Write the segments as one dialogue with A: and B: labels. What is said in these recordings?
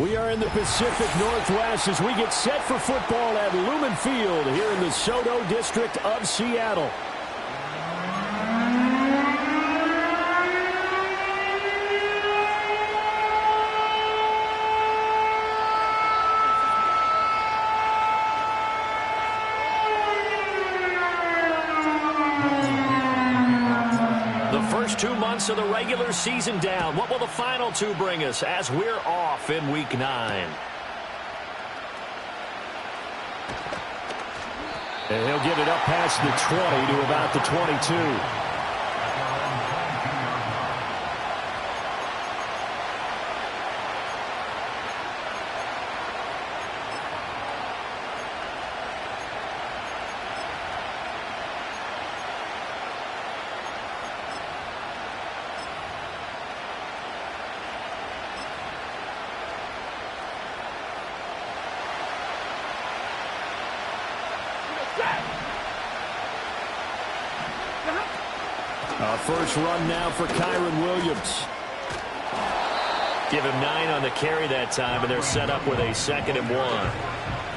A: We are in the Pacific Northwest as we get set for football at Lumen Field here in the Soto District of Seattle. First 2 months of the regular season down. What will the final two bring us as we're off in Week 9? And he'll get it up past the 20 to about the 22. First run now for Kyron Williams. Give him 9 on the carry that time, and they're set up with a 2nd and 1.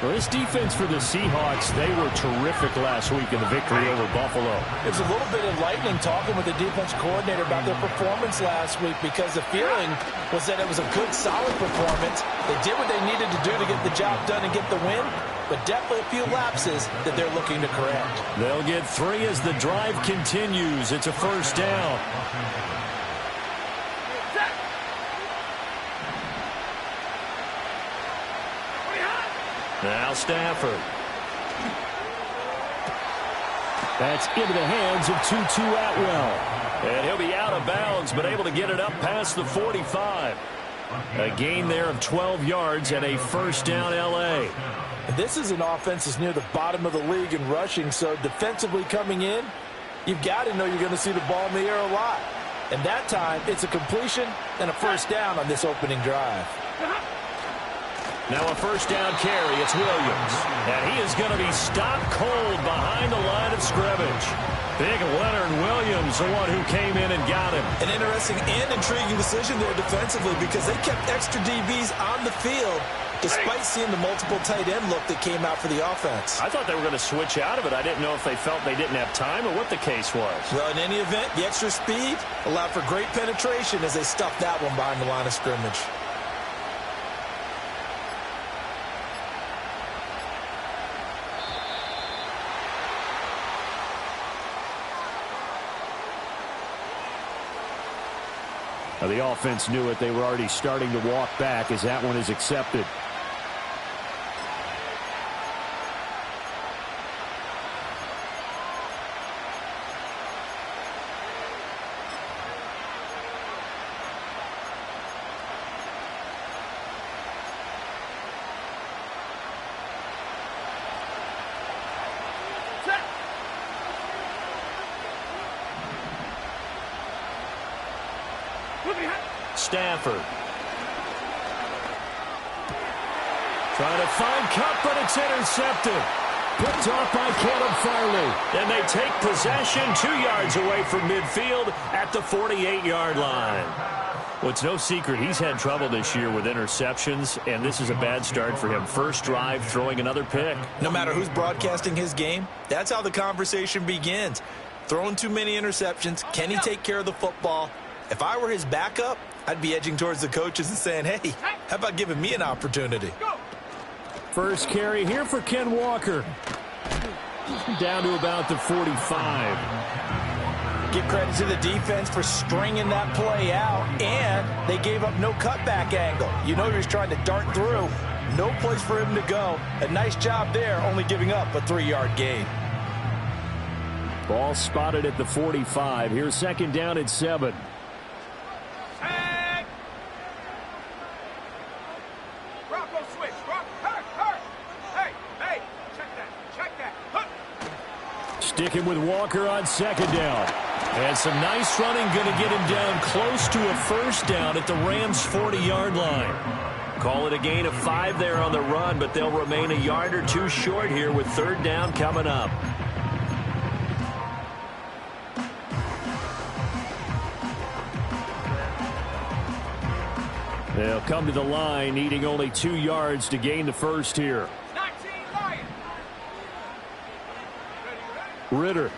A: Well, this defense for the Seahawks, they were terrific last week in the victory over Buffalo.
B: It was a little bit enlightening talking with the defense coordinator about their performance last week because the feeling was that it was a good, solid performance. They did what they needed to do to get the job done and get the win, but definitely a few lapses that they're looking to correct.
A: They'll get 3 as the drive continues. It's a first down. Now Stafford. That's into the hands of Tutu Atwell. And he'll be out of bounds, but able to get it up past the 45. A gain there of 12 yards and a first down L.A.
B: This is an offense that's near the bottom of the league in rushing, so defensively coming in, you've got to know you're going to see the ball in the air a lot. And that time, it's a completion and a first down on this opening drive.
A: Now a first down carry. It's Williams. And he is going to be stopped cold behind the line of scrimmage. Big Leonard Williams, the one who came in and got him.
B: An interesting and intriguing decision there defensively because they kept extra DBs on the field despite seeing the multiple tight end look that came out for the offense.
A: I thought they were going to switch out of it. I didn't know if they felt they didn't have time or what the case was.
B: Well, in any event, the extra speed allowed for great penetration as they stuffed that one behind the line of scrimmage.
A: Now, the offense knew it. They were already starting to walk back as that one is accepted. Stafford. Trying to find Cup, but it's intercepted. Picked off by Caleb Farley. And they take possession 2 yards away from midfield at the 48-yard line. Well, it's no secret he's had trouble this year with interceptions, and this is a bad start for him. First drive, throwing another pick.
B: No matter who's broadcasting his game, that's how the conversation begins. Throwing too many interceptions, can he take care of the football? If I were his backup, I'd be edging towards the coaches and saying, hey, how about giving me an opportunity?
A: First carry here for Ken Walker. Down to about the 45.
B: Give credit to the defense for stringing that play out, and they gave up no cutback angle. You know he was trying to dart through. No place for him to go. A nice job there, only giving up a 3-yard gain.
A: Ball spotted at the 45. Here's second down at 7. Sticking with Walker on second down. And some nice running going to get him down close to a first down at the Rams' 40-yard line. Call it a gain of 5 there on the run, but they'll remain a yard or two short here with third down coming up. They'll come to the line, needing only 2 yards to gain the first here. Ritter.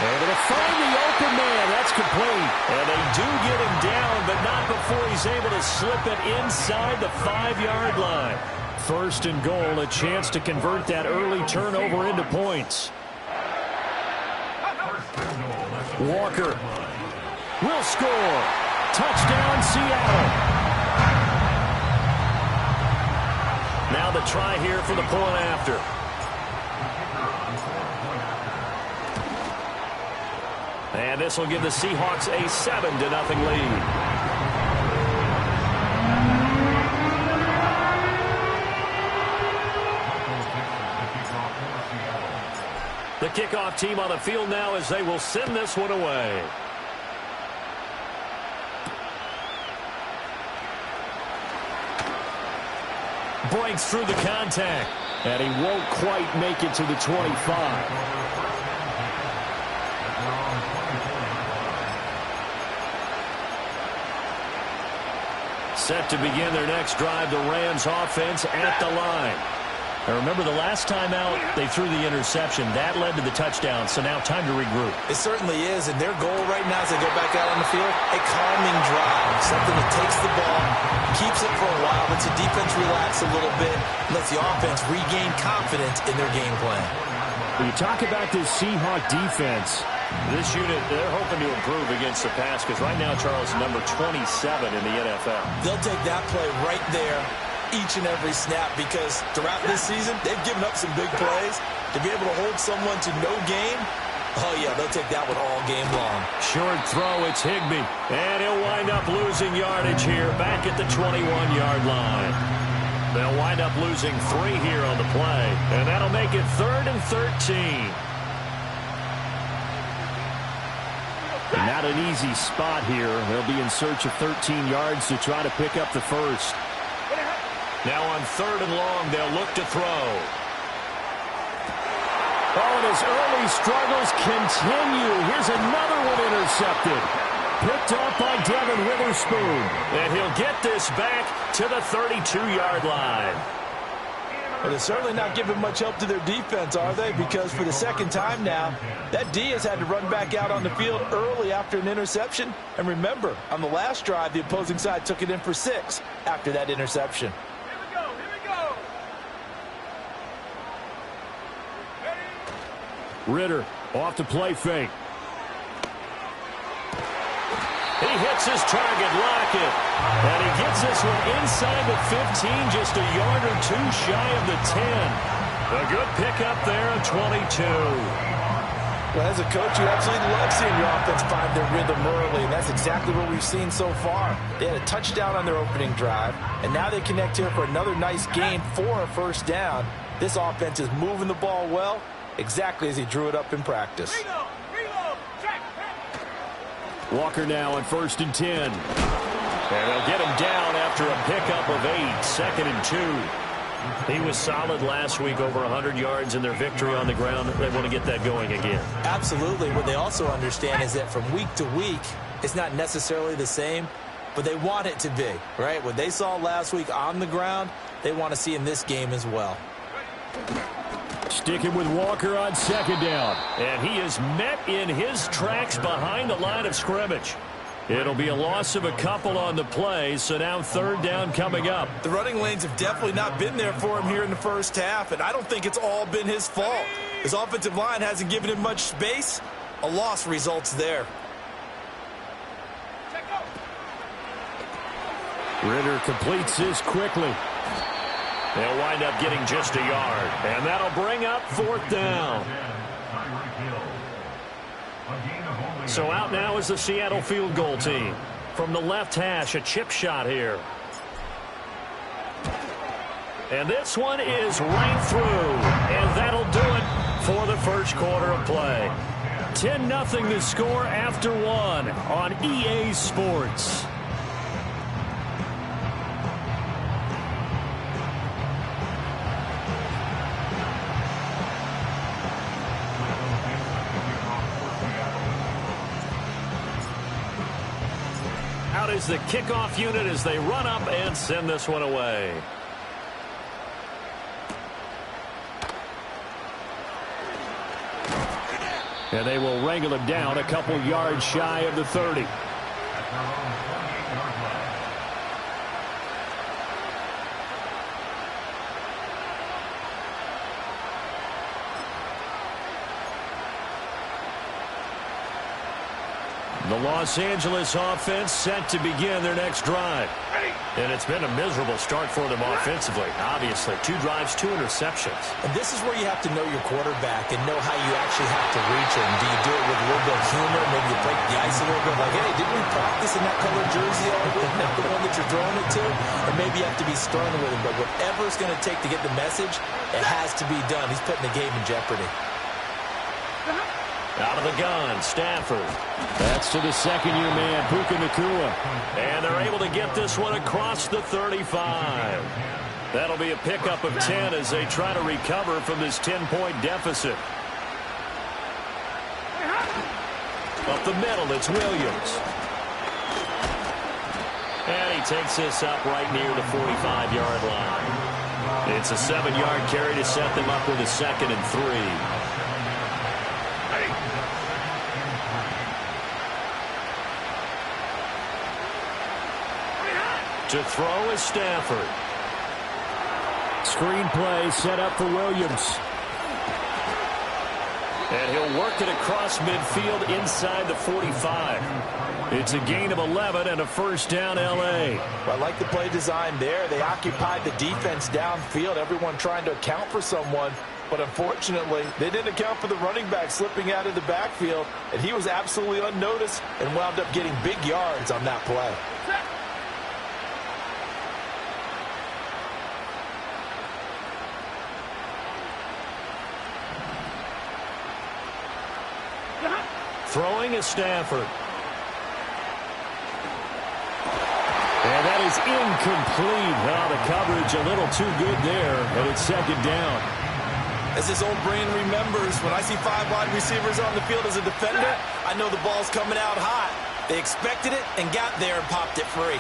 A: Able to find the open man. That's complete. And they do get him down, but not before he's able to slip it inside the 5-yard line. First and goal, a chance to convert that early turnover into points. Walker will score. Touchdown, Seattle. Now the try here for the point after. And this will give the Seahawks a 7-0 lead. The kickoff team on the field now as they will send this one away. Breaks through the contact, and he won't quite make it to the 25. Set to begin their next drive, the Rams offense at the line. Now remember, the last time out, they threw the interception. That led to the touchdown, so now time to regroup.
B: It certainly is, and their goal right now as they go back out on the field, a calming drive, something that takes the ball, keeps it for a while, lets the defense relax a little bit, lets the offense regain confidence in their game plan.
A: When you talk about this Seahawk defense, this unit, they're hoping to improve against the pass because right now, Charles, number 27 in the NFL.
B: They'll take that play right there each and every snap because throughout this season, they've given up some big plays. To be able to hold someone to no gain, oh, yeah, they'll take that one all game long.
A: Short throw, it's Higbee. And he'll wind up losing yardage here back at the 21-yard line. They'll wind up losing 3 here on the play, and that'll make it 3rd and 13. Not an easy spot here. They'll be in search of 13 yards to try to pick up the first. Now on 3rd and long, they'll look to throw. Oh, and his early struggles continue. Here's another one intercepted. Picked off by Devin Witherspoon. And he'll get this back to the 32-yard line.
B: Well, they're certainly not giving much help to their defense, are they? Because for the second time now, that D has had to run back out on the field early after an interception. And remember, on the last drive, the opposing side took it in for 6 after that interception.
A: Ritter off the play fake. He hits his target, Lockett. And he gets this one inside the 15, just a yard or 2 shy of the 10. A good pickup there at 22.
B: Well, as a coach, you absolutely love seeing your offense find their rhythm early, and that's exactly what we've seen so far. They had a touchdown on their opening drive, and now they connect here for another nice gain for a first down. This offense is moving the ball well, exactly as he drew it up in practice.
A: Walker now on 1st and 10. And they'll get him down after a pickup of 8, 2nd and 2. He was solid last week, over 100 yards in their victory on the ground. They want to get that going again.
B: Absolutely. What they also understand is that from week to week, it's not necessarily the same, but they want it to be, right? What they saw last week on the ground, they want to see in this game as well.
A: Sticking with Walker on 2nd down. And he is met in his tracks behind the line of scrimmage. It'll be a loss of a couple on the play, so now 3rd down coming up.
B: The running lanes have definitely not been there for him here in the first half, and I don't think it's all been his fault. His offensive line hasn't given him much space. A loss results there.
A: Ritter completes this quickly. They'll wind up getting just a yard, and that'll bring up 4th down. So out now is the Seattle field goal team. From the left hash, a chip shot here. And this one is right through, and that'll do it for the first quarter of play. 10-0 the score after 1 on EA Sports. is the kickoff unit as they run up and send this one away. And they will wrangle him down a couple yards shy of the 30. The Los Angeles offense set to begin their next drive. And it's been a miserable start for them offensively. Obviously, 2 drives, 2 interceptions.
B: And this is where you have to know your quarterback and know how you actually have to reach him. Do you do it with a little bit of humor? Maybe you break the ice a little bit like, hey, didn't we practice in that colored jersey all week? Not the one that you're throwing it to? Or maybe you have to be stern with him. But whatever it's going to take to get the message, it has to be done. He's putting the game in jeopardy.
A: Out of the gun, Stafford. That's to the second-year man, Puka Nacua. And they're able to get this one across the 35. That'll be a pickup of 10 as they try to recover from this 10-point deficit. Up the middle, it's Williams. And he takes this up right near the 45-yard line. It's a 7-yard carry to set them up with a 2nd and 3. To throw is Stafford. Screen play set up for Williams. And he'll work it across midfield inside the 45. It's a gain of 11 and a first down L.A.
B: Well, I like the play design there. They occupied the defense downfield, everyone trying to account for someone. But unfortunately, they didn't account for the running back slipping out of the backfield. And he was absolutely unnoticed and wound up getting big yards on that play.
A: Throwing is Stafford. And that is incomplete. Well, the coverage a little too good there, and it's 2nd down.
B: As his old brain remembers, when I see 5 wide receivers on the field as a defender, I know the ball's coming out hot. They expected it and got there and popped it free.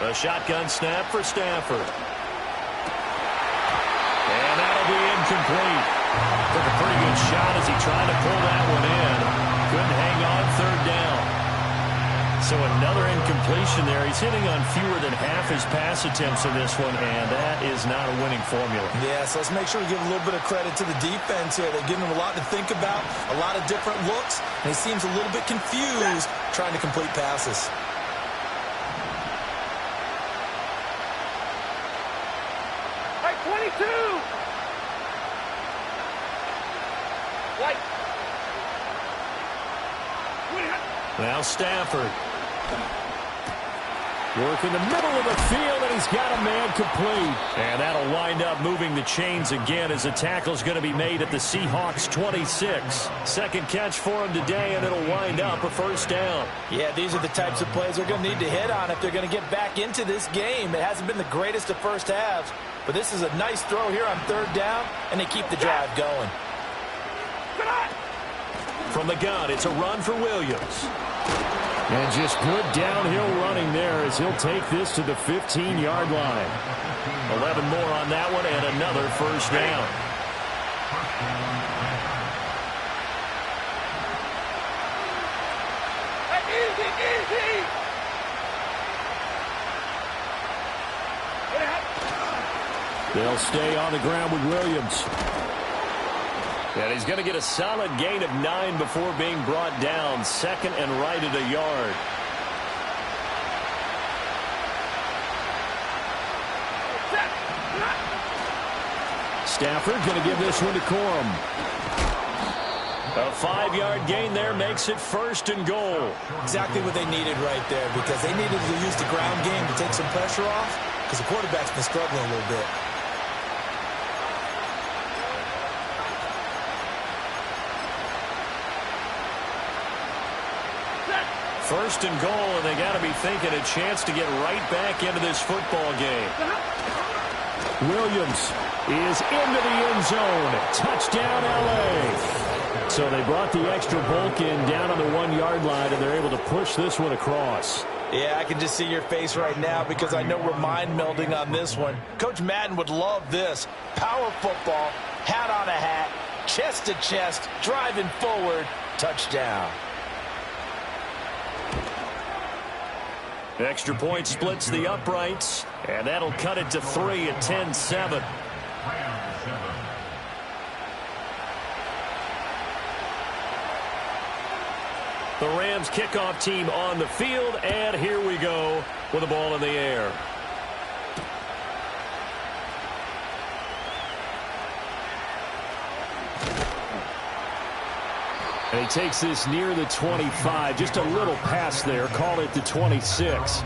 A: A shotgun snap for Stafford. And that'll be incomplete. Took a pretty good shot as he tried to pull that one in. Couldn't hang on 3rd down. So another incompletion there. He's hitting on fewer than half his pass attempts in this one, and that is not a winning formula.
B: Yeah, so let's make sure we give a little bit of credit to the defense here. They've given him a lot to think about, a lot of different looks, and he seems a little bit confused trying to complete passes.
A: Now Stafford. Work in the middle of the field, and he's got a man complete. And that'll wind up moving the chains again as the tackle's going to be made at the Seahawks 26. Second catch for him today, and it'll wind up a first down.
B: Yeah, these are the types of plays they're going to need to hit on if they're going to get back into this game. It hasn't been the greatest of first halves, but this is a nice throw here on 3rd down, and they keep the drive going.
A: From the gun, it's a run for Williams. And just good downhill running there as he'll take this to the 15-yard line. 11 more on that one and another first down. They'll stay on the ground with Williams. And he's going to get a solid gain of 9 before being brought down. 2nd and right at a yard. Stafford going to give this one to Corum. A 5-yard gain there makes it 1st and goal.
B: Exactly what they needed right there, because they needed to use the ground game to take some pressure off, because the quarterback's been struggling a little bit.
A: First and goal, and they got to be thinking a chance to get right back into this football game. Williams is into the end zone. Touchdown, L.A. So they brought the extra bulk in down on the 1-yard line, and they're able to push this one across.
B: Yeah, I can just see your face right now because I know we're mind-melding on this one. Coach Madden would love this. Power football, hat on a hat, chest to chest, driving forward, touchdown.
A: Extra point splits the uprights, and that'll cut it to 3 at 10-7. The Rams kickoff team on the field, and here we go with the ball in the air. And he takes this near the 25, just a little pass there, call it the 26.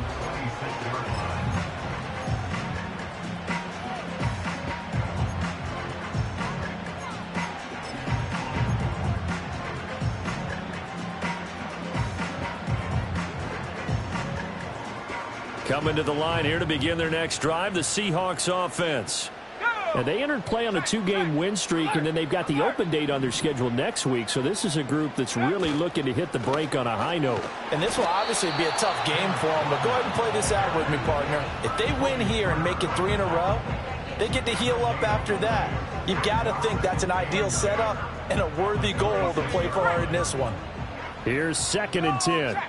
A: Coming to the line here to begin their next drive, the Seahawks offense. And they entered play on a 2-game win streak, and then they've got the open date on their schedule next week. So this is a group that's really looking to hit the break on a high note.
B: And this will obviously be a tough game for them, but go ahead and play this out with me, partner. If they win here and make it 3 in a row, they get to heal up after that. You've got to think that's an ideal setup and a worthy goal to play for in this one.
A: Here's 2nd and 10.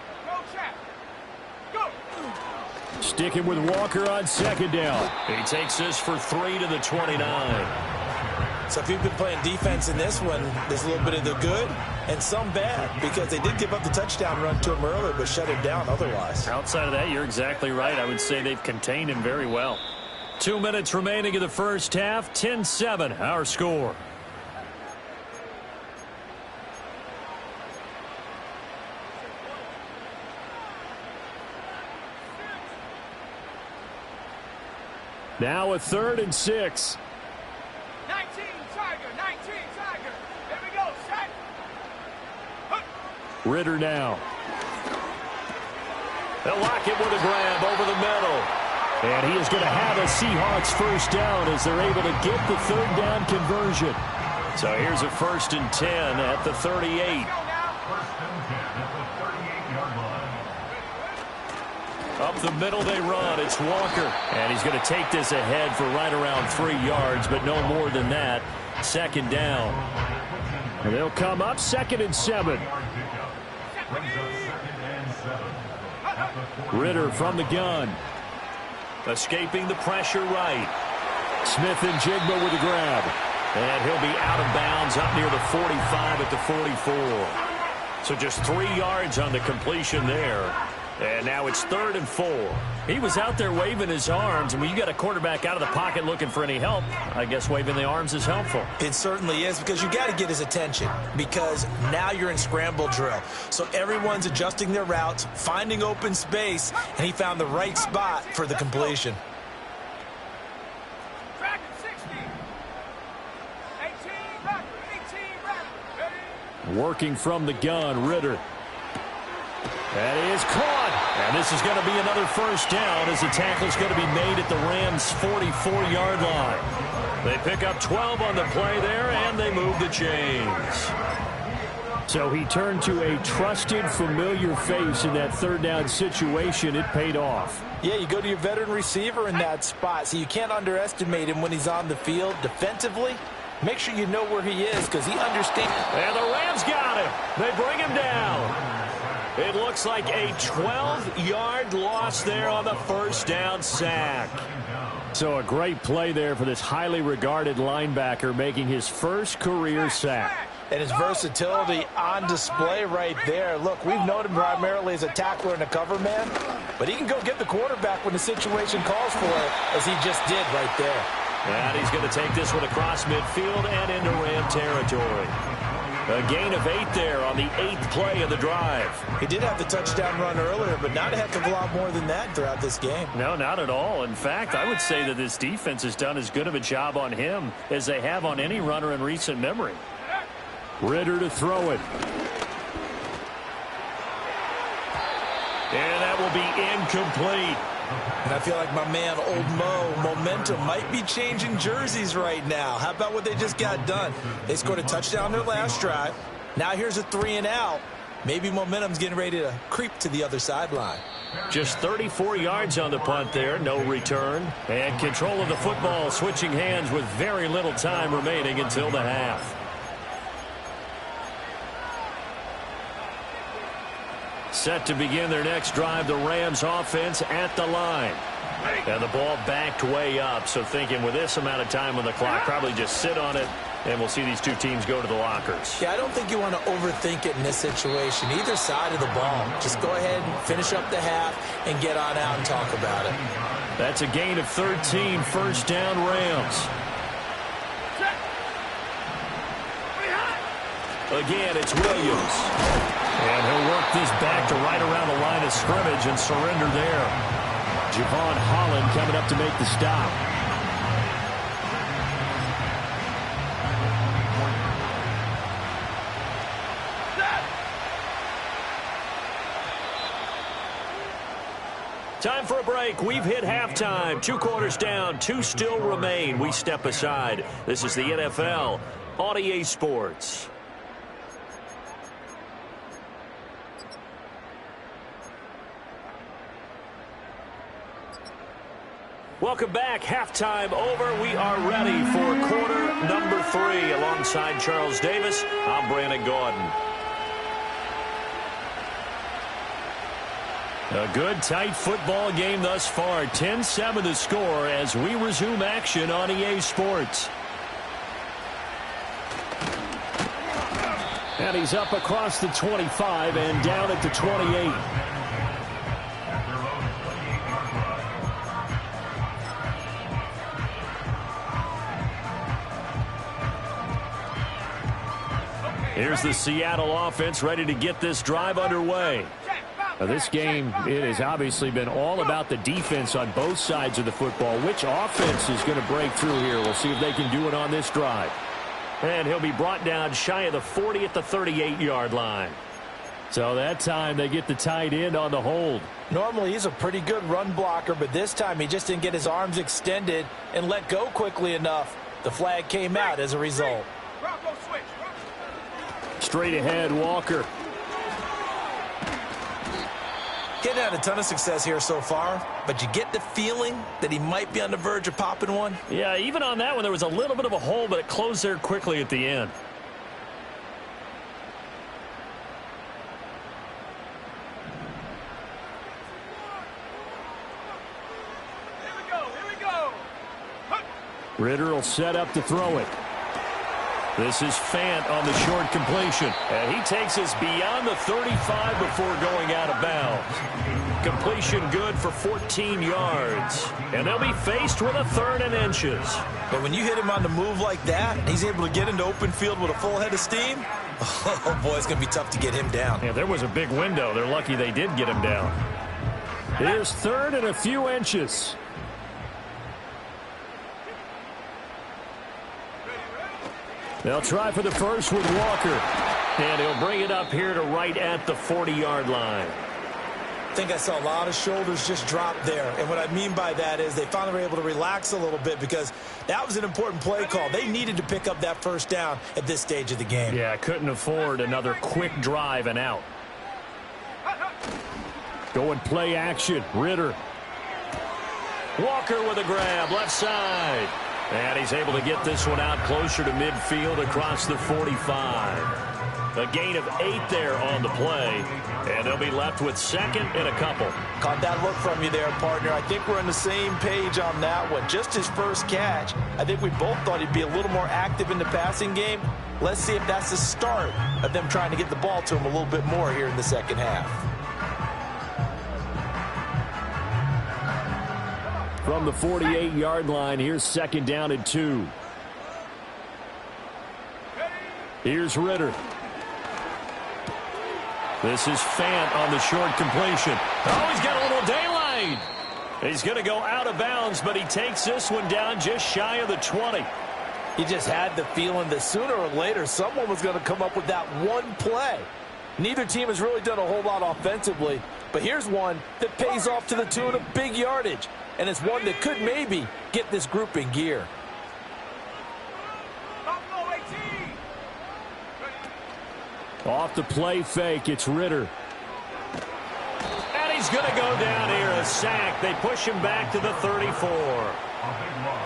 A: Sticking with Walker on 2nd down. He takes this for 3 to the 29.
B: So if you've been playing defense in this one, there's a little bit of the good and some bad because they did give up the touchdown run to him earlier but shut him down otherwise.
A: Outside of that, you're exactly right. I would say they've contained him very well. 2 minutes remaining in the first half. 10-7, our score. Now a 3rd and 6.
C: 19 Tiger, 19 Tiger. There we go, set.
A: Ritter now. They'll lock it with a grab over the middle. And he is going to have a Seahawks first down as they're able to get the 3rd down conversion. So here's a 1st and 10 at the 38. Up the middle they run. It's Walker. And he's going to take this ahead for right around 3 yards, but no more than that. 2nd down. And they'll come up 2nd and 7. Ritter from the gun. Escaping the pressure right. Smith and Jigba with a grab. And he'll be out of bounds up near the 45 at the 44. So just 3 yards on the completion there. And now it's 3rd and 4. He was out there waving his arms, and when you got a quarterback out of the pocket looking for any help, I guess waving the arms is helpful.
B: It certainly is because you got to get his attention because now you're in scramble drill. So everyone's adjusting their routes, finding open space, and he found the right spot for the completion.
C: Tracking 60. 18 Rattler, 18 Rattler. Ready?
A: Working from the gun, Ritter. That is caught. And this is going to be another first down as the tackle is going to be made at the Rams' 44-yard line. They pick up 12 on the play there, and they move the chains. So he turned to a trusted, familiar face in that 3rd down situation. It paid off.
B: Yeah, you go to your veteran receiver in that spot, so you can't underestimate him when he's on the field defensively. Make sure you know where he is because he understands.
A: And the Rams got him. They bring him down. It looks like a 12-yard loss there on the first down sack. So a great play there for this highly regarded linebacker making his first career sack.
B: And his versatility on display right there. Look, we've known him primarily as a tackler and a cover man, but he can go get the quarterback when the situation calls for it, as he just did right there.
A: And he's going to take this one across midfield and into Ram territory. A gain of 8 there on the 8th play of the drive.
B: He did have the touchdown run earlier, but not a heck of a lot more than that throughout this game.
A: No, not at all. In fact, I would say that this defense has done as good of a job on him as they have on any runner in recent memory. Ritter to throw it. And that will be incomplete.
B: And I feel like my man, Old Mo, momentum might be changing jerseys right now. How about what they just got done? They scored a touchdown their last drive. Now here's a 3-and-out. Maybe momentum's getting ready to creep to the other sideline.
A: Just 34 yards on the punt there, no return. And control of the football, switching hands with very little time remaining until the half. Set to begin their next drive, the Rams offense at the line. And the ball backed way up, so thinking with this amount of time on the clock, probably just sit on it, and we'll see these two teams go to the lockers.
B: Yeah, I don't think you want to overthink it in this situation. Either side of the ball. Just go ahead and finish up the half and get on out and talk about it.
A: That's a gain of 13, first down Rams. Again, it's Williams. And he'll work this back to right around the line of scrimmage and surrender there. Javon Holland coming up to make the stop. Time for a break. We've hit halftime. 2 quarters down. 2 still remain. We step aside. This is the NFL on EA Sports. Welcome back. Halftime over. We are ready for quarter number 3. Alongside Charles Davis, I'm Brandon Gordon. A good, tight football game thus far. 10-7 the score as we resume action on EA Sports. And he's up across the 25 and down at the 28. Here's the Seattle offense ready to get this drive underway. Now, this game, it has obviously been all about the defense on both sides of the football. Which offense is going to break through here? We'll see if they can do it on this drive. And he'll be brought down shy of the 40 at the 38-yard line. So that time they get the tight end on the hold.
B: Normally he's a pretty good run blocker, but this time he just didn't get his arms extended and let go quickly enough. The flag came out as a result.
A: Straight ahead, Walker.
B: Getting had a ton of success here so far, but you get the feeling that he might be on the verge of popping one.
A: Yeah, even on that one, there was a little bit of a hole, but it closed there quickly at the end.
C: Here we go.
A: Ritter will set up to throw it. This is Fant on the short completion. And he takes us beyond the 35 before going out of bounds. Completion good for 14 yards. And they'll be faced with a 3rd and inches.
B: But when you hit him on the move like that, and he's able to get into open field with a full head of steam, oh boy, it's going to be tough to get him down.
A: Yeah, there was a big window. They're lucky they did get him down. Here's 3rd and a few inches. They'll try for the first with Walker. And he'll bring it up here to right at the 40-yard line.
B: I think I saw a lot of shoulders just drop there. And what I mean by that is they finally were able to relax a little bit because that was an important play call. They needed to pick up that first down at this stage of the game.
A: Yeah, couldn't afford another quick drive and out. Going play action. Ritter. Walker with a grab, left side. And he's able to get this one out closer to midfield across the 45. A gain of 8 there on the play. And they'll be left with 2nd and a couple.
B: Caught that look from you there, partner. I think we're on the same page on that one. Just his first catch. I think we both thought he'd be a little more active in the passing game. Let's see if that's the start of them trying to get the ball to him a little bit more here in the second half.
A: From the 48-yard line, here's 2nd down and 2. Here's Ritter. This is Fant on the short completion. Oh, he's got a little daylight. He's going to go out of bounds, but he takes this one down just shy of the 20.
B: He just had the feeling that sooner or later someone was going to come up with that one play. Neither team has really done a whole lot offensively, but here's one that pays off to the tune of big yardage, and it's one that could maybe get this group in gear.
A: Off the play fake, it's Ritter. And he's going to go down here, a sack. They push him back to the 34.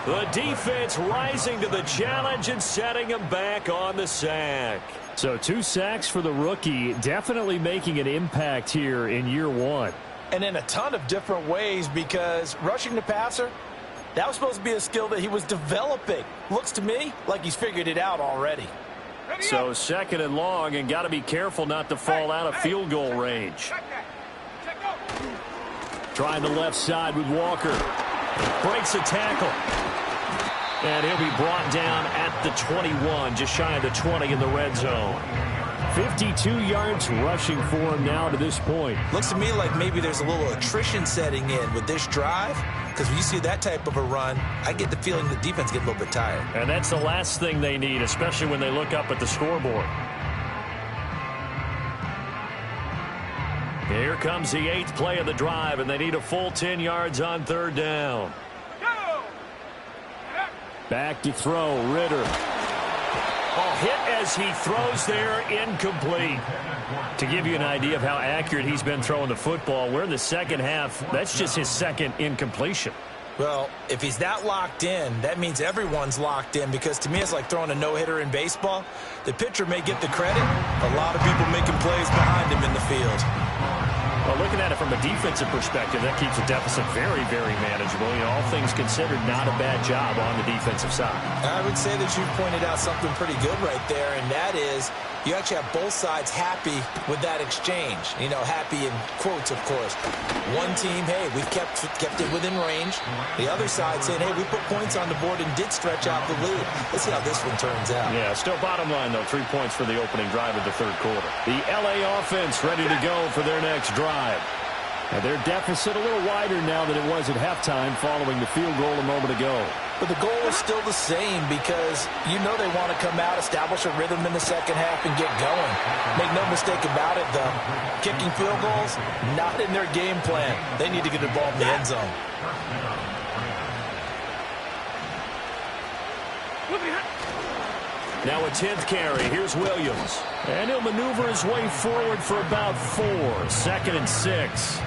A: The defense rising to the challenge and setting him back on the sack. So 2 sacks for the rookie, definitely making an impact here in year 1.
B: And in a ton of different ways, because rushing the passer, that was supposed to be a skill that he was developing. Looks to me like he's figured it out already.
A: So 2nd and long, and got to be careful not to fall out of field goal range. Trying the left side with Walker. Breaks a tackle. And he'll be brought down at the 21, just shy of the 20 in the red zone. 52 yards rushing for him now to this point.
B: Looks to me like maybe there's a little attrition setting in with this drive, because when you see that type of a run, I get the feeling the defense gets a little bit tired.
A: And that's the last thing they need, especially when they look up at the scoreboard. Here comes the 8th play of the drive, and they need a full 10 yards on 3rd down. Back to throw, Ritter. Hit as he throws there, incomplete. To give you an idea of how accurate he's been throwing the football, we're in the second half. That's just his 2nd incompletion.
B: Well, if he's that locked in, that means everyone's locked in, because to me it's like throwing a no-hitter in baseball. The pitcher may get the credit. A lot of people making plays behind him in the field.
A: Well, looking at it from a defensive perspective, that keeps the deficit very, very manageable. You know, all things considered, not a bad job on the defensive side.
B: I would say that you've pointed out something pretty good right there, and that is you actually have both sides happy with that exchange. You know, happy in quotes, of course. One team, hey, we've kept it within range. The other side saying, hey, we put points on the board and did stretch out the lead. Let's see how this one turns out.
A: Yeah, still bottom line, though, 3 points for the opening drive of the 3rd quarter. The L.A. offense ready to go for their next drive. And their deficit a little wider now than it was at halftime following the field goal a moment ago.
B: But the goal is still the same, because you know they want to come out, establish a rhythm in the second half, and get going. Make no mistake about it, though. Kicking field goals, not in their game plan. They need to get the ball in the end zone.
A: Now a 10th carry. Here's Williams. And he'll maneuver his way forward for about 4. 2nd and 6.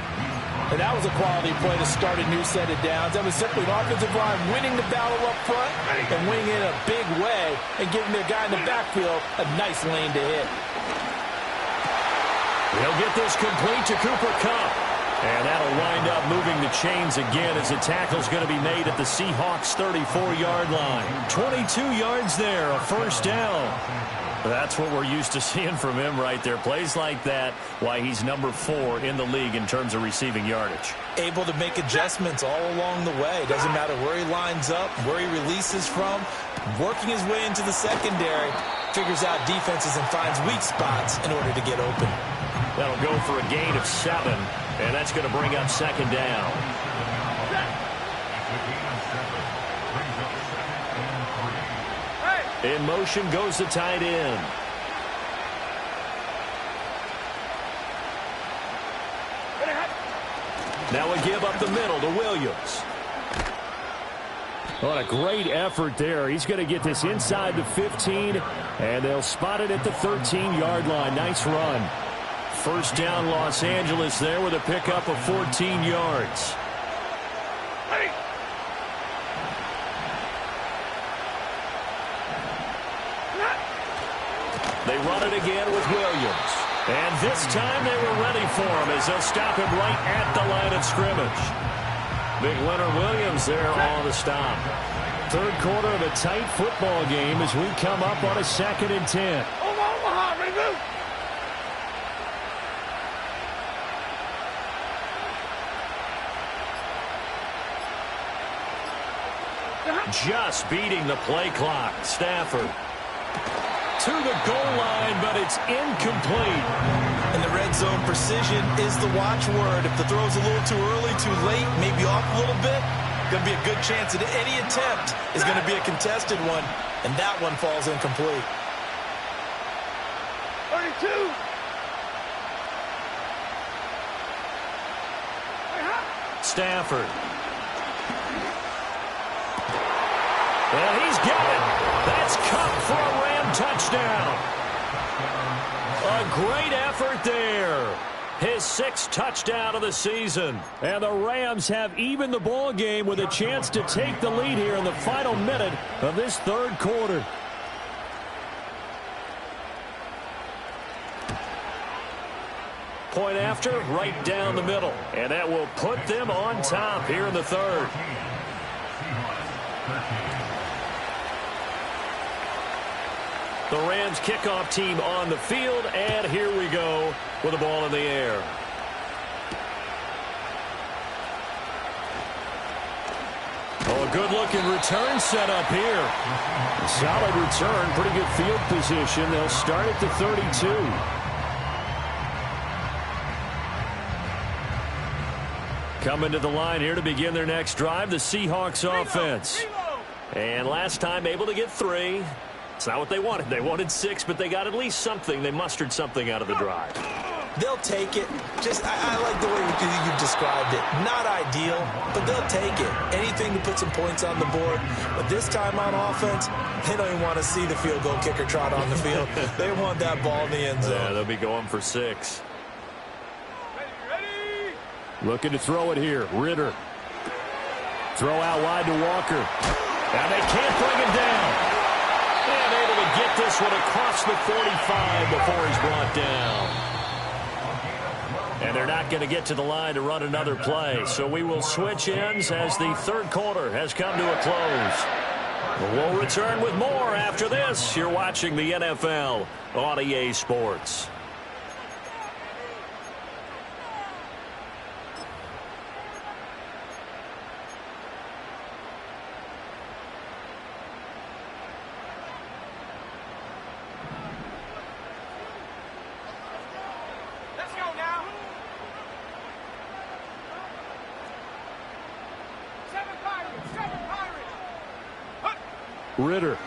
B: And that was a quality play to start a new set of downs. That was simply an offensive line winning the battle up front and winning it in a big way and giving their guy in the backfield a nice lane to hit.
A: He'll get this complete to Cooper Kupp. And that'll wind up moving the chains again as the tackle's going to be made at the Seahawks' 34-yard line. 22 yards there, a 1st down. That's what we're used to seeing from him right there. Plays like that, why he's number 4 in the league in terms of receiving yardage.
B: Able to make adjustments all along the way. Doesn't matter where he lines up, where he releases from. Working his way into the secondary, figures out defenses and finds weak spots in order to get open.
A: That'll go for a gain of 7, and that's going to bring up 2nd down. In motion goes the tight end. Now a give up the middle to Williams. What a great effort there. He's going to get this inside the 15, and they'll spot it at the 13-yard line. Nice run. 1st down, Los Angeles there with a pickup of 14 yards. They run it again with Williams. And this time they were ready for him as they'll stop him right at the line of scrimmage. Big winner Williams there on the stop. 3rd quarter of a tight football game as we come up on a 2nd and 10. Just beating the play clock. Stafford to the goal line, but it's incomplete.
B: And the red zone precision is the watchword. If the throw's a little too early, too late, maybe off a little bit, going to be a good chance that any attempt is going to be a contested one, and that one falls incomplete.
C: 32.
A: Stafford. And he's got it. That's Cup for a Ram touchdown. A great effort there. His 6th touchdown of the season. And the Rams have evened the ball game with a chance to take the lead here in the final minute of this 3rd quarter. Point after, right down the middle. And that will put them on top here in the 3rd. The Rams kickoff team on the field, and here we go with the ball in the air. Oh, a good-looking return set up here. A solid return, pretty good field position. They'll start at the 32. Coming to the line here to begin their next drive, the Seahawks offense. And last time able to get 3. It's not what they wanted. They wanted 6, but they got at least something. They mustered something out of the drive.
B: They'll take it. I like the way you described it. Not ideal, but they'll take it. Anything to put some points on the board. But this time on offense, they don't even want to see the field goal kicker trot on the field. They want that ball in the end zone.
A: Yeah, they'll be going for 6.
C: Ready.
A: Looking to throw it here. Ritter. Throw out wide to Walker. And they can't bring him down. And able to get this one across the 45 before he's brought down. And they're not going to get to the line to run another play. So we will switch ends as the 3rd quarter has come to a close. We'll return with more after this. You're watching the NFL on EA Sports. Ritter.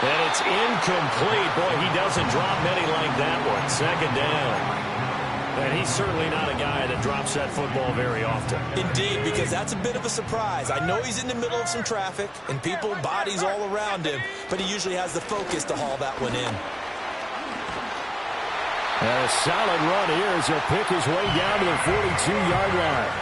A: And it's incomplete. Boy, he doesn't drop many like that one. 2nd down. And he's certainly not a guy that drops that football very often.
B: Indeed, because that's a bit of a surprise. I know he's in the middle of some traffic and people, bodies all around him, but he usually has the focus to haul that one in.
A: And a solid run here as he'll pick his way down to the 42-yard line.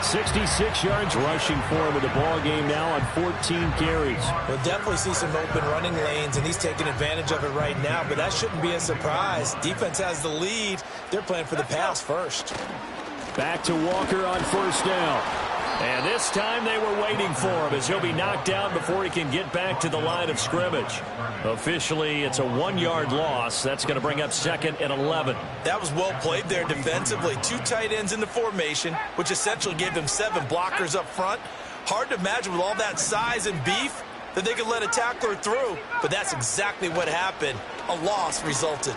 A: 66 yards rushing for him with the ball game now on 14 carries.
B: We'll definitely see some open running lanes, and he's taking advantage of it right now, but that shouldn't be a surprise. Defense has the lead. They're playing for the pass first.
A: Back to Walker on 1st down. And this time they were waiting for him as he'll be knocked down before he can get back to the line of scrimmage. Officially, it's a 1-yard loss. That's going to bring up 2nd and 11.
B: That was well played there defensively. 2 tight ends in the formation, which essentially gave them 7 blockers up front. Hard to imagine with all that size and beef that they could let a tackler through, but that's exactly what happened. A loss resulted.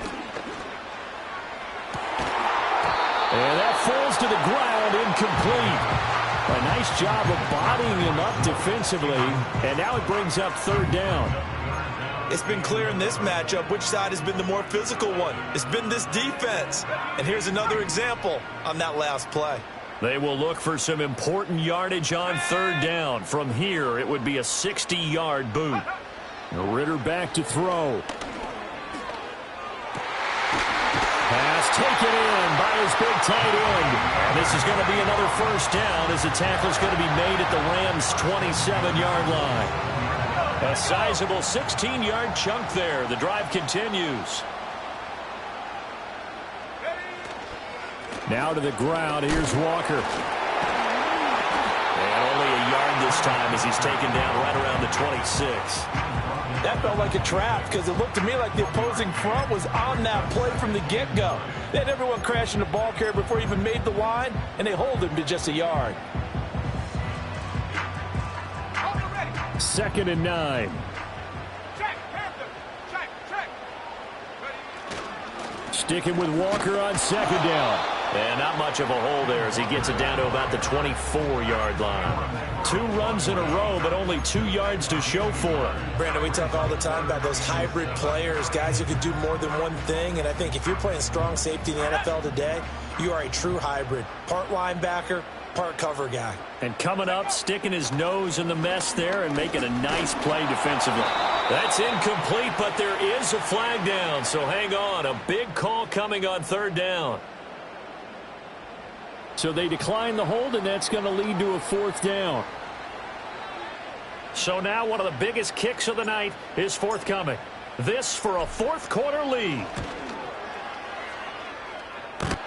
A: And that falls to the ground, incomplete. A nice job of bodying him up defensively, and now it brings up 3rd down.
B: It's been clear in this matchup which side has been the more physical one. It's been this defense. And here's another example on that last play.
A: They will look for some important yardage on 3rd down. From here, it would be a 60-yard boot. Ritter back to throw. Pass taken in by his big tight end. And this is going to be another 1st down as the tackle's going to be made at the Rams' 27-yard line. A sizable 16-yard chunk there. The drive continues. Now to the ground. Here's Walker. And only a yard this time as he's taken down right around the 26.
B: That felt like a trap because it looked to me like the opposing front was on that play from the get-go. They had everyone crashing the ball carrier before he even made the line, and they hold him to just a yard.
A: 2nd and 9.
C: Check, Panther. Check. Ready.
A: Sticking with Walker on 2nd down. And not much of a hole there as he gets it down to about the 24-yard line. 2 runs in a row, but only 2 yards to show for him.
B: Brandon, we talk all the time about those hybrid players, guys who can do more than one thing. And I think if you're playing strong safety in the NFL today, you are a true hybrid. Part linebacker, part cover guy.
A: And coming up, sticking his nose in the mess there and making a nice play defensively. That's incomplete, but there is a flag down, so hang on. A big call coming on 3rd down.
D: So they decline the hold, and that's going to lead to a 4th down.
A: So now one of the biggest kicks of the night is forthcoming. This for a 4th quarter lead.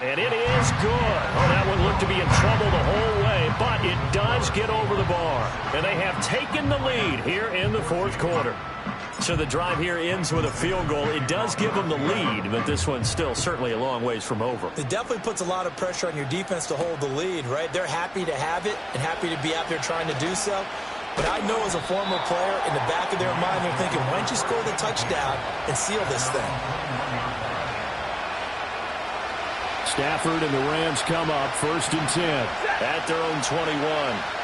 A: And it is good. Oh, that one looked to be in trouble the whole way, but it does get over the bar. And they have taken the lead here in the 4th quarter. So the drive here ends with a field goal. It does give them the lead, but this one's still certainly a long ways from over.
B: It definitely puts a lot of pressure on your defense to hold the lead, right? They're happy to have it and happy to be out there trying to do so. But I know as a former player, in the back of their mind, they're thinking, why don't you score the touchdown and seal this thing?
D: Stafford and the Rams come up 1st and 10.
A: At their own 21.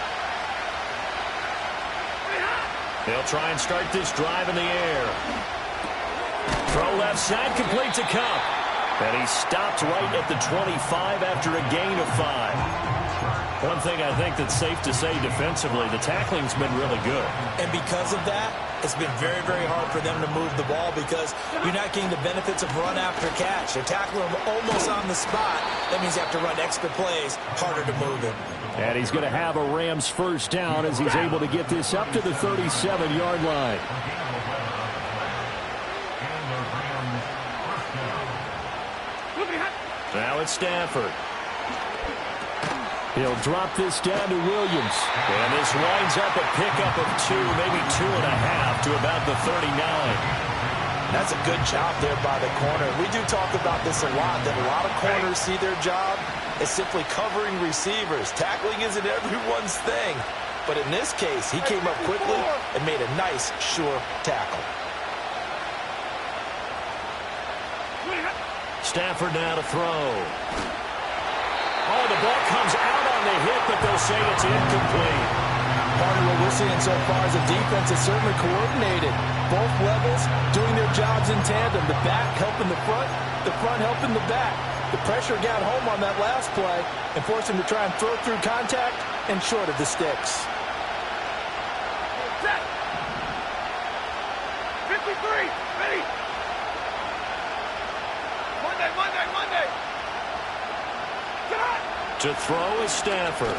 A: They'll try and start this drive in the air. Throw left side, complete to Cup. And he stopped right at the 25 after a gain of 5. One thing I think that's safe to say defensively, the tackling's been really good.
B: And because of that, it's been very, very hard for them to move the ball because you're not getting the benefits of run after catch. They're tackling him almost on the spot. That means you have to run extra plays, harder to move it.
D: And he's going to have a Rams 1st down as he's able to get this up to the 37-yard line.
A: Now it's Stafford.
D: He'll drop this down to Williams.
A: And this winds up a pickup of 2, maybe 2.5 to about the 39.
B: That's a good job there by the corner. We do talk about this a lot, that a lot of corners see their job as simply covering receivers. Tackling isn't everyone's thing. But in this case, he came up quickly and made a nice, sure tackle.
A: Stafford now to throw. Oh, the ball comes out on the hit, but they'll say it's incomplete.
B: Part of what we're seeing so far is the defense is certainly coordinated. Both levels doing their jobs in tandem. The back helping the front helping the back. The pressure got home on that last play and forced him to try and throw through contact and short of the sticks.
C: 53, ready. Monday.
A: To throw is Stafford.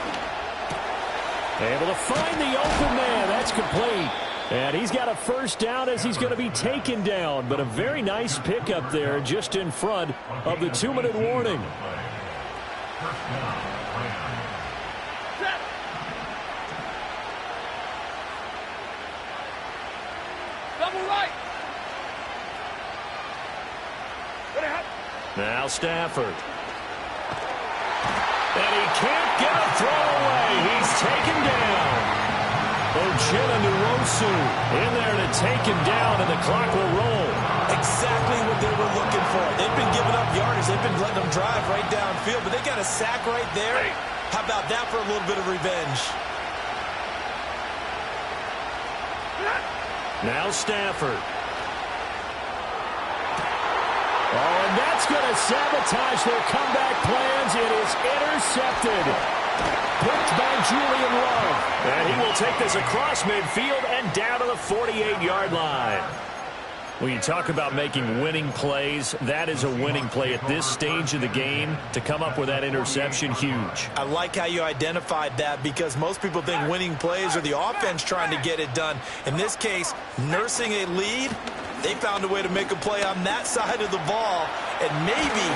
A: Able to find the open man. That's complete. And he's got a 1st down as he's going to be taken down. But a very nice pickup there just in front of the 2-minute warning.
C: Double right.
A: Now Stafford. And he can't get a throw away. He's taken down. Uchenna-Nwosu in there to take him down, and the clock will roll.
B: Exactly what they were looking for. They've been giving up yardage. They've been letting them drive right downfield, but they got a sack right there. How about that for a little bit of revenge?
A: Now Stafford. Oh, and that's going to sabotage their comeback plans. It is intercepted. Picked by Julian Love. And he will take this across midfield and down to the 48-yard line. When you talk about making winning plays, that is a winning play at this stage of the game. To come up with that interception, huge.
B: I like how you identified that because most people think winning plays are the offense trying to get it done. In this case, nursing a lead, they found a way to make a play on that side of the ball and maybe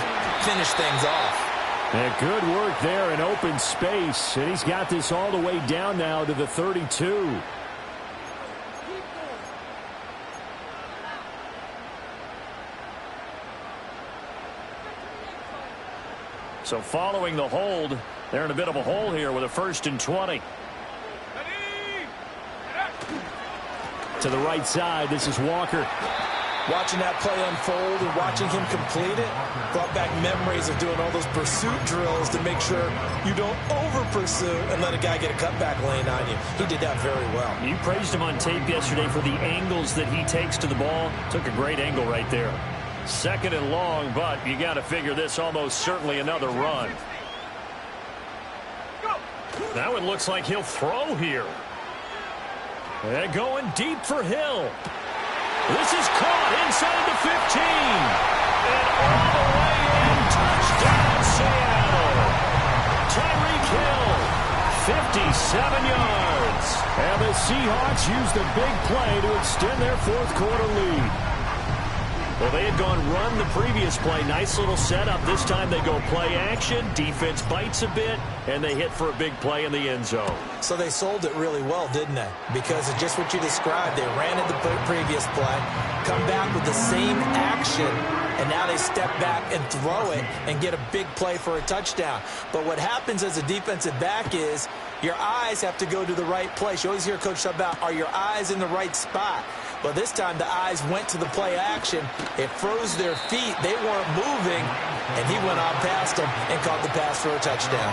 B: finish things off.
D: And good work there in open space. And he's got this all the way down now to the 32.
A: So following the hold, they're in a bit of a hole here with a 1st and 20.
D: To the right side, this is Walker.
B: Watching that play unfold and watching him complete it brought back memories of doing all those pursuit drills to make sure you don't over-pursue and let a guy get a cutback lane on you. He did that very well.
A: You praised him on tape yesterday for the angles that he takes to the ball. Took a great angle right there. 2nd and long, but you got to figure this almost certainly another run. Now it looks like he'll throw here. They're going deep for Hill. This is caught inside the 15. And all the way in, touchdown Seattle. Tyreek Hill, 57 yards.
D: And the Seahawks used the big play to extend their 4th quarter lead.
A: Well, they had gone run the previous play. Nice little setup. This time they go play action. Defense bites a bit, and they hit for a big play in the end zone.
B: So they sold it really well, didn't they? Because of just what you described. They ran at the previous play, come back with the same action, and now they step back and throw it and get a big play for a touchdown. But what happens as a defensive back is your eyes have to go to the right place. You always hear Coach talk about, are your eyes in the right spot? But this time the eyes went to the play action. It froze their feet. They weren't moving, and he went on past them and caught the pass for a touchdown.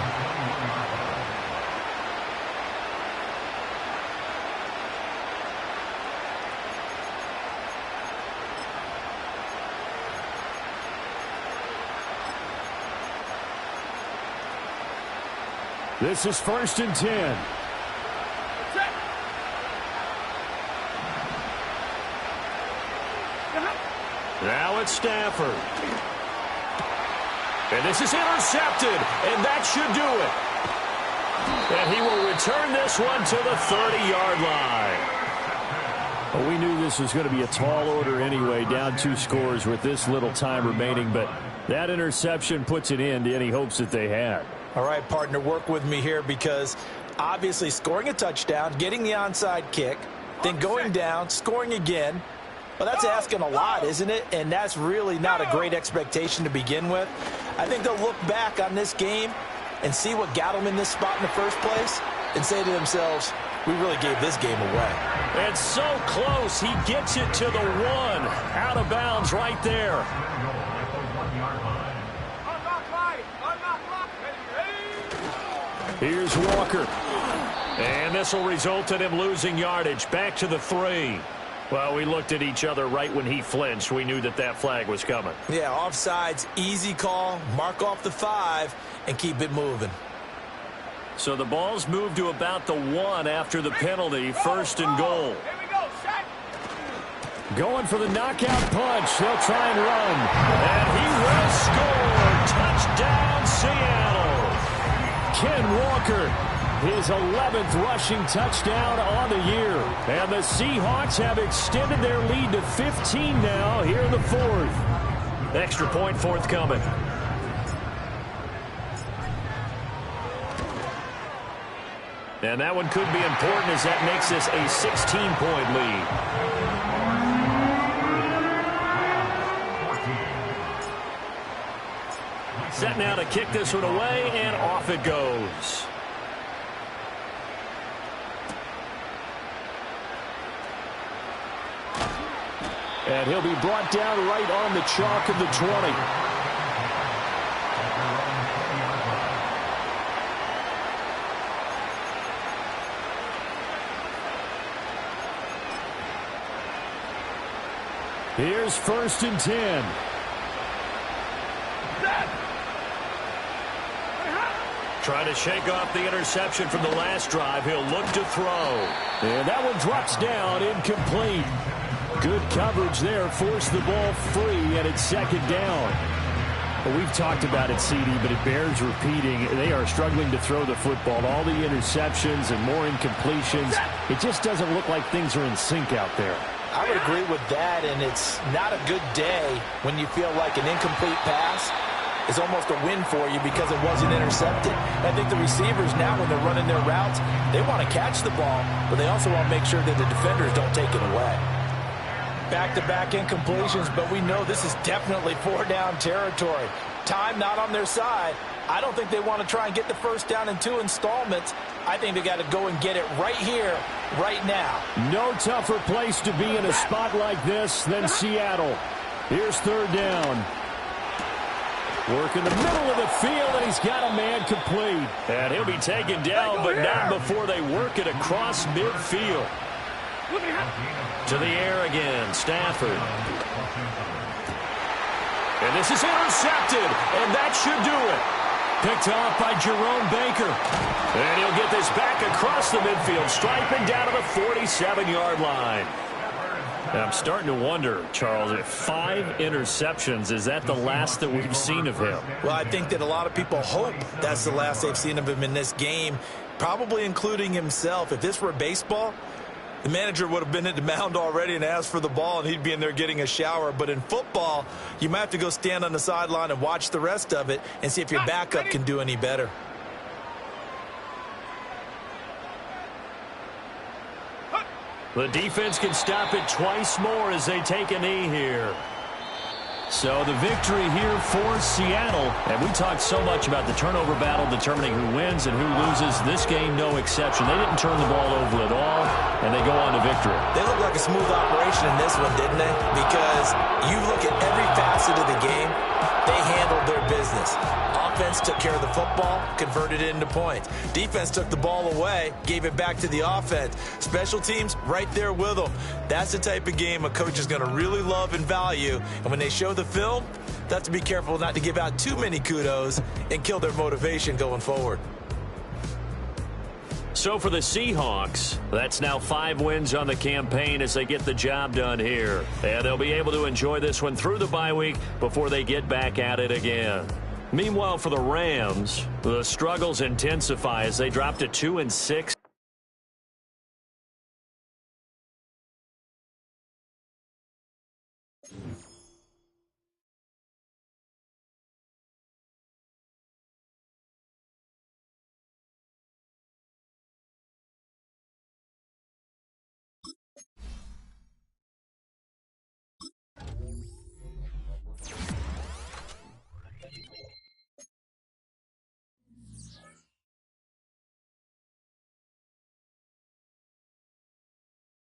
D: This is 1st and 10.
A: Now it's Stafford. And this is intercepted, and that should do it. And he will return this one to the 30-yard line.
D: Well, we knew this was going to be a tall order anyway, down 2 scores with this little time remaining, but that interception puts an end to any hopes that they had.
B: All right, partner, work with me here because obviously scoring a touchdown, getting the onside kick, then going down, scoring again. Well, that's asking a lot, isn't it? And that's really not a great expectation to begin with. I think they'll look back on this game and see what got them in this spot in the first place and say to themselves, we really gave this game away.
A: It's so close. He gets it to the 1. Out of bounds right there.
D: Here's Walker.
A: And this will result in him losing yardage. Back to the 3. Well, we looked at each other right when he flinched. We knew that that flag was coming.
B: Yeah, offsides, easy call, mark off the 5, and keep it moving.
A: So the ball's moved to about the 1 after the penalty, 1st and goal.
D: Going for the knockout punch. They'll try and run.
A: And he will score. Touchdown, Seattle.
D: Ken Walker, his 11th rushing touchdown on the year. And the Seahawks have extended their lead to 15 now here in the 4th.
A: Extra point forthcoming. And that one could be important as that makes this a 16-point lead. Set now to kick this one away, and off it goes.
D: And he'll be brought down right on the chalk of the 20. Here's 1st and 10.
A: Trying to shake off the interception from the last drive. He'll look to throw.
D: And that one drops down, incomplete. Good coverage there, forced the ball free, and it's 2nd down. Well, we've talked about it, CD, but it bears repeating. They are struggling to throw the football. All the interceptions and more incompletions. It just doesn't look like things are in sync out there.
B: I would agree with that, and it's not a good day when you feel like an incomplete pass is almost a win for you because it wasn't intercepted. I think the receivers now, when they're running their routes, they want to catch the ball, but they also want to make sure that the defenders don't take it away. Back-to-back incompletions, but we know this is definitely 4-down territory. time not on their side, I don't think they want to try and get the first down in 2 installments. I think they got to go and get it right here, right now.
D: No tougher place to be in a spot like this than Seattle. Here's 3rd down. Work in the middle of the field, and he's got a man complete.
A: And he'll be taken down, but not before they work it across midfield. To the air again, Stafford. And this is intercepted, and that should do it. Picked off by Jerome Baker. And he'll get this back across the midfield, striping down to the 47-yard line. And I'm starting to wonder, Charles, if 5 interceptions, is that the last that we've seen of him?
B: Well, I think that a lot of people hope that's the last they've seen of him in this game, probably including himself. If this were baseball, the manager would have been at the mound already and asked for the ball, and he'd be in there getting a shower. But in football, you might have to go stand on the sideline and watch the rest of it and see if your backup can do any better.
A: The defense can stop it twice more as they take a knee here.
D: So the victory here for Seattle.
A: And we talked so much about the turnover battle determining who wins and who loses. This game, no exception. They didn't turn the ball over at all, and they go on to victory.
B: They look like a smooth operation in this one, didn't they? Because you look at every facet of the game, they handled their business. Offense took care of the football, converted it into points. Defense took the ball away, gave it back to the offense. Special teams, right there with them. That's the type of game a coach is going to really love and value. And when they show the film, they have to be careful not to give out too many kudos and kill their motivation going forward.
A: So for the Seahawks, that's now 5 wins on the campaign as they get the job done here. And they'll be able to enjoy this one through the bye week before they get back at it again. Meanwhile, for the Rams, the struggles intensify as they drop to 2-6.